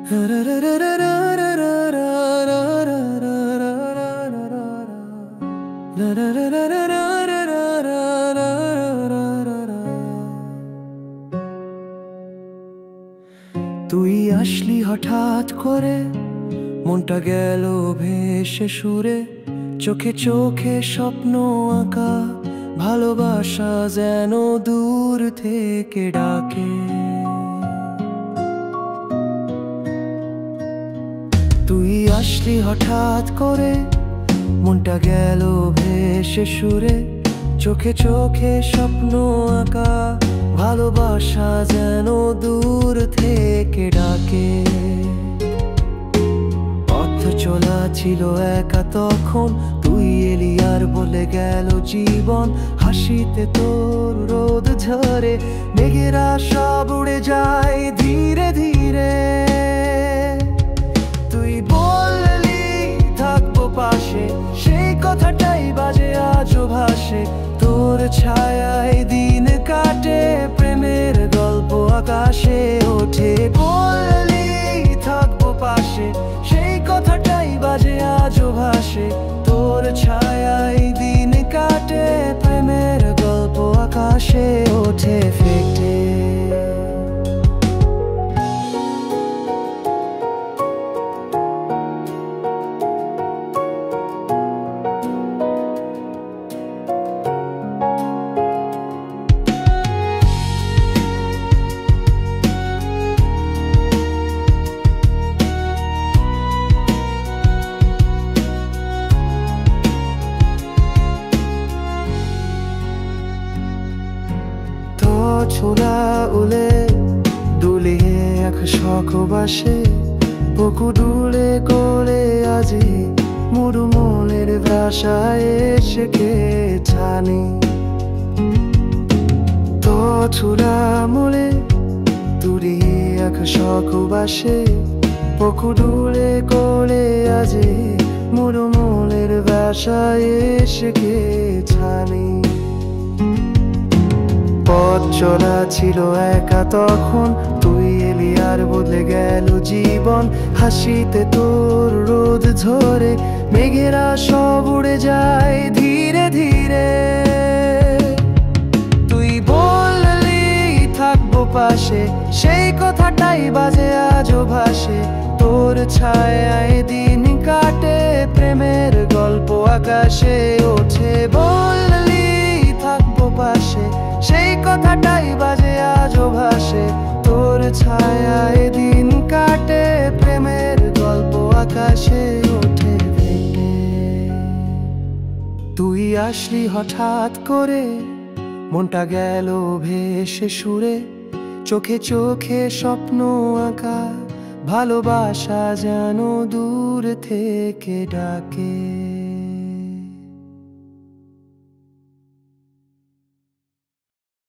তুই আসলি হঠাৎ করে, মনটা গেল ভেসে সুরে, চোখে চোখে স্বপ্ন আঁকা, ভালোবাসা যেন দূর থেকে ডাকে। তুই আসলি হঠাৎ করে, মনটা গেল ভেসে সুরে, চোখে চোখে স্বপ্ন আঁকা, ভালোবাসা যেন দূর থেকে ডাকে। পথ চলা ছিল একা তখন, তুই এলি আর বলে গেল জীবন। হাসিতে তোর রোদ ঝরে, মেঘেরা সব উড়ে যায় ধীরে ধীরে। তুই বললি থাকবো পাশে, সেই কথাটাই বাজে আজও ভাসে। তোর ছায়ায় দিন কাটে, প্রেমের গল্প আকাশে ওঠে। বললি থাকবো পাশে, সেই কথাটাই বাজে আজও ভাসে। তোর ছায়ায় দিন কাটে, প্রেমের গল্প আকাশে ওঠে ফেটে। ছোড়া উলে দুলিয়ে এক শখ বাসে, বুকু ডুলে কোলে আজি মুরুমলের ভাষায় এসে কে ছানি। তো ছোড়া মুলে দুলিয়ে এক শখ বাসে, বুকু ডুলে কোলে আজি মুরুমলের ভাষায় এসে কে ছানি। পথ চলা ছিল একা তখন, তুই এলি আর বদলে গেল জীবন। হাসিতে তোর রোদ ঝরে, মেঘেরা সব উড়ে যায় ধীরে ধীরে। তুই বললি থাকবো পাশে, সেই কথাটাই বাজে আজও ভাসে। তোর ছায়ায় দিন কাটে, প্রেমের গল্প আকাশে ওঠে। বললি থাকবো পাশে, সেই কথাটাই বাজে আজও ভাসে। তোর ছায়ায় দিন কাটে, প্রেমের গল্প আকাশে ওঠে ভেঙে। তুই আসলি হঠাৎ করে, মনটা গেল ভেসে সুরে, চোখে চোখে স্বপ্ন আঁকা, ভালোবাসা যেন দূর থেকে ডাকে।